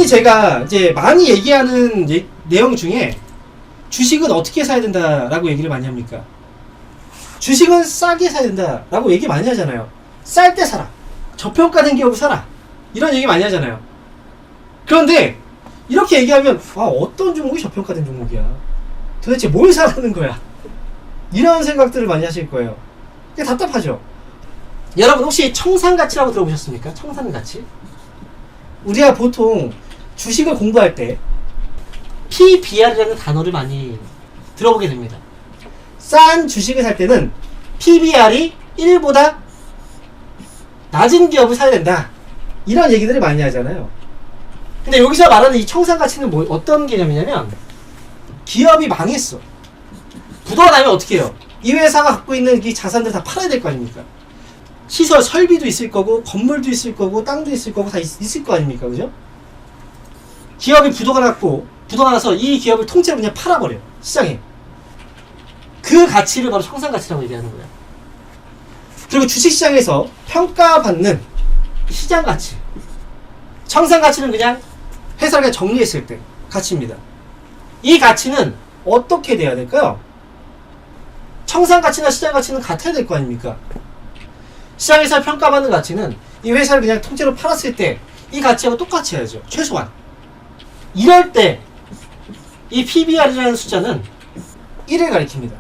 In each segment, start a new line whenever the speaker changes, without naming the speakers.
흔히 제가 이제 많이 얘기하는 내용 중에 주식은 어떻게 사야 된다라고 얘기를 많이 합니까? 주식은 싸게 사야 된다라고 얘기 많이 하잖아요. 쌀 때 사라. 저평가된 기업을 사라. 이런 얘기 많이 하잖아요. 그런데 이렇게 얘기하면 어떤 종목이 저평가된 종목이야? 도대체 뭘 사라는 거야? 이런 생각들을 많이 하실 거예요. 그게 답답하죠? 여러분 혹시 청산가치라고 들어보셨습니까? 청산가치? 우리가 보통 주식을 공부할 때 PBR이라는 단어를 많이 들어보게 됩니다. 싼 주식을 살 때는 PBR이 1보다 낮은 기업을 사야 된다. 이런 얘기들을 많이 하잖아요. 근데 여기서 말하는 이 청산가치는 어떤 개념이냐면 기업이 망했어. 부도가 나면 어떻게 해요? 이 회사가 갖고 있는 이 자산들 다 팔아야 될 거 아닙니까? 시설, 설비도 있을 거고 건물도 있을 거고 땅도 있을 거고 다 있을 거 아닙니까? 그죠? 기업이 부도가 나서 이 기업을 통째로 그냥 팔아버려요. 시장에. 그 가치를 바로 청산가치라고 얘기하는 거예요. 그리고 주식시장에서 평가받는 시장가치. 청산가치는 그냥 회사를 그냥 정리했을 때 가치입니다. 이 가치는 어떻게 돼야 될까요? 청산가치나 시장가치는 같아야 될 거 아닙니까? 시장에서 평가받는 가치는 이 회사를 그냥 통째로 팔았을 때 이 가치하고 똑같이 해야죠. 최소한. 이럴 때 이 PBR이라는 숫자는 1을 가리킵니다.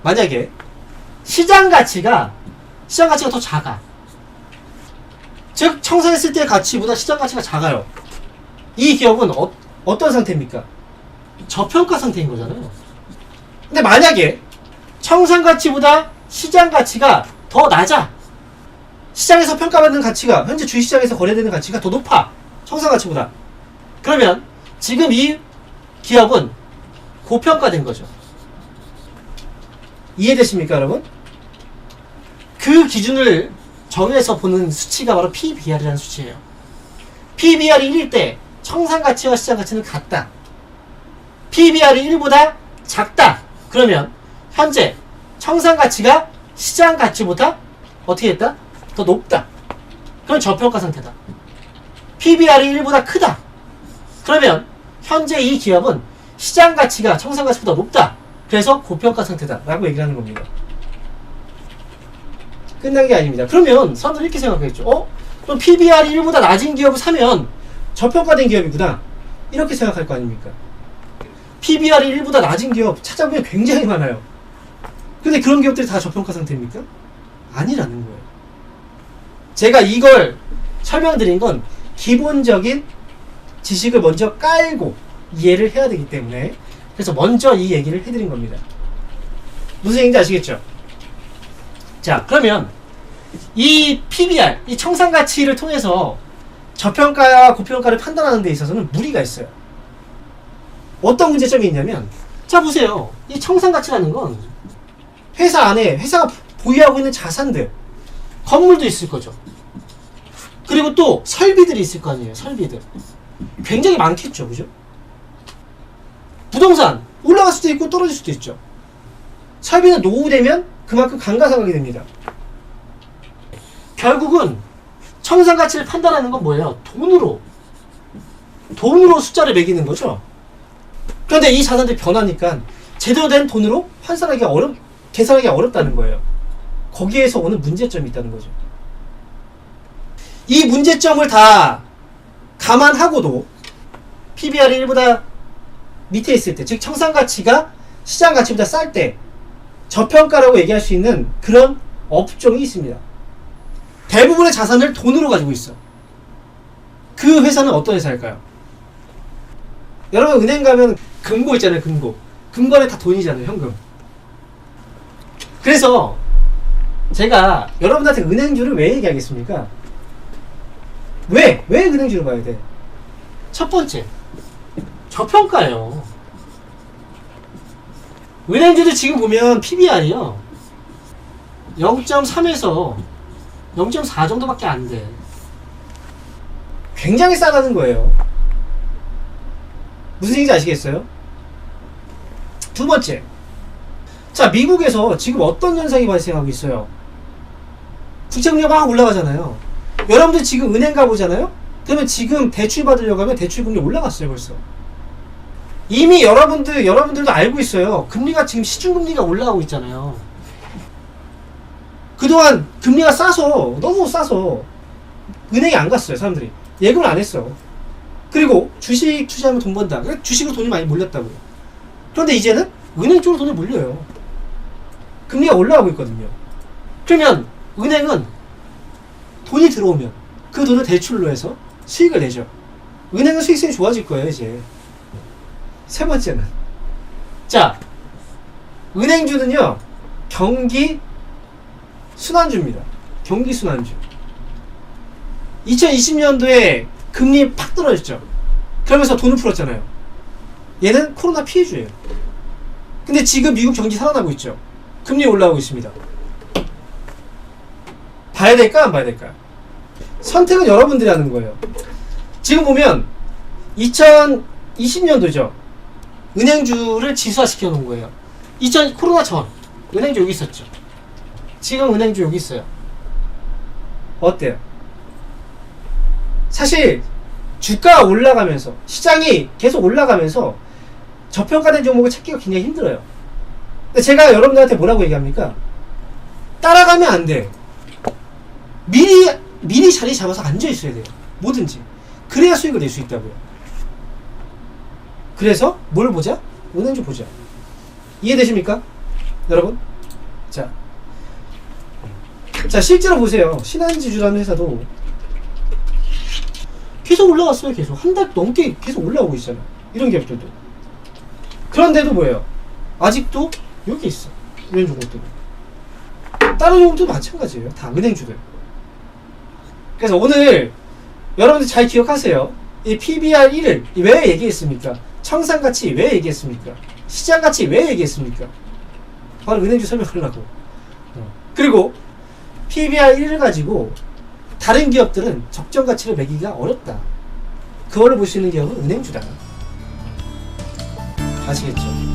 만약에 시장가치가 더 작아. 즉 청산했을 때의 가치보다 시장가치가 작아요. 이 기업은 어떤 상태입니까? 저평가 상태인 거잖아요. 근데 만약에 청산가치보다 시장가치가 더 낮아. 시장에서 평가받는 가치가 현재 주식시장에서 거래되는 가치가 더 높아. 청산가치보다. 그러면 지금 이 기업은 고평가된 거죠. 이해되십니까 여러분? 그 기준을 정해서 보는 수치가 바로 PBR이라는 수치예요. PBR이 1일 때 청산가치와 시장가치는 같다. PBR이 1보다 작다. 그러면 현재 청산가치가 시장가치보다 어떻게 됐다? 더 높다. 그럼 저평가 상태다. PBR이 1보다 크다. 그러면 현재 이 기업은 시장가치가 청산가치보다 높다. 그래서 고평가 상태다 라고 얘기를 하는 겁니다. 끝난 게 아닙니다. 그러면 사람들이 이렇게 생각하겠죠. 그럼 PBR이 1보다 낮은 기업을 사면 저평가된 기업이구나. 이렇게 생각할 거 아닙니까? PBR이 1보다 낮은 기업 찾아보면 굉장히 많아요. 근데 그런 기업들이 다 저평가 상태입니까? 아니라는 거예요. 제가 이걸 설명드린 건 기본적인 지식을 먼저 깔고 이해를 해야 되기 때문에 그래서 먼저 이 얘기를 해드린 겁니다. 무슨 얘기인지 아시겠죠? 자, 그러면 이 PBR, 이 청산가치를 통해서 저평가와 고평가를 판단하는 데 있어서는 무리가 있어요. 어떤 문제점이 있냐면, 자 보세요. 이 청산가치라는 건 회사 안에 회사가 보유하고 있는 자산들, 건물도 있을 거죠. 그리고 또 설비들이 있을 거 아니에요. 설비들 굉장히 많겠죠. 그죠? 부동산 올라갈 수도 있고 떨어질 수도 있죠. 설비는 노후되면 그만큼 감가상각이 됩니다. 결국은 청산가치를 판단하는 건 뭐예요? 돈으로 숫자를 매기는 거죠. 그런데 이 자산들이 변하니까 제대로 된 돈으로 계산하기 어렵다는 거예요. 거기에서 오는 문제점이 있다는 거죠. 이 문제점을 다 감안하고도 PBR이 1보다 밑에 있을 때, 즉 청산가치가 시장가치보다 쌀 때 저평가라고 얘기할 수 있는 그런 업종이 있습니다. 대부분의 자산을 돈으로 가지고 있어. 그 회사는 어떤 회사일까요? 여러분 은행 가면 금고 있잖아요. 금고 안에 다 돈이잖아요. 현금. 그래서 제가 여러분한테 은행주를 왜 얘기하겠습니까? 왜 은행주를 봐야 돼? 첫 번째, 저평가예요. 은행주도 지금 보면 PBR이요 0.3에서 0.4 정도밖에 안 돼. 굉장히 싸다는 거예요. 무슨 얘기인지 아시겠어요? 두 번째, 자 미국에서 지금 어떤 현상이 발생하고 있어요? 부채금리가 막 올라가잖아요. 여러분들 지금 은행 가보잖아요? 그러면 지금 대출 받으려고 하면 대출 금리 올라갔어요 벌써. 이미 여러분들도 알고 있어요. 금리가 지금 시중금리가 올라가고 있잖아요. 그동안 금리가 싸서, 너무 싸서 은행에 안 갔어요. 사람들이 예금을 안 했어. 그리고 주식 투자하면 돈 번다. 그러니까 주식으로 돈이 많이 몰렸다고요. 그런데 이제는 은행 쪽으로 돈이 몰려요. 금리가 올라가고 있거든요. 그러면 은행은 돈이 들어오면 그 돈을 대출로 해서 수익을 내죠. 은행은 수익성이 좋아질 거예요 이제. 세 번째는, 자, 은행주는요 경기 순환주입니다. 경기 순환주. 2020년도에 금리 팍 떨어졌죠. 그러면서 돈을 풀었잖아요. 얘는 코로나 피해주예요. 근데 지금 미국 경기 살아나고 있죠. 금리 올라오고 있습니다. 봐야 될까 안 봐야 될까요? 선택은 여러분들이 하는 거예요. 지금 보면 2020년도죠. 은행주를 지수화시켜 놓은 거예요. 코로나 전 은행주 여기 있었죠. 지금 은행주 여기 있어요. 어때요? 사실 주가가 올라가면서, 시장이 계속 올라가면서 저평가된 종목을 찾기가 굉장히 힘들어요. 근데 제가 여러분들한테 뭐라고 얘기합니까? 따라가면 안 돼. 미리 자리 잡아서 앉아 있어야 돼요. 뭐든지. 그래야 수익을 낼 수 있다고요. 그래서 뭘 보자? 은행주 보자. 이해되십니까? 여러분? 자, 실제로 보세요. 신한지주라는 회사도 계속 올라갔어요. 계속 한 달 넘게 계속 올라오고 있잖아요. 이런 기업들도. 그런데도 뭐예요? 아직도 여기 있어. 이런 종목들은. 다른 종목도 마찬가지예요. 다 은행주들. 그래서 오늘 여러분들 잘 기억하세요. 이 PBR 1을 왜 얘기했습니까? 청산가치 왜 얘기했습니까? 시장가치 왜 얘기했습니까? 바로 은행주 설명하려고. 그리고 PBR 1을 가지고 다른 기업들은 적정가치를 매기기가 어렵다. 그거를 볼 수 있는 기업은 은행주다. 아시겠죠?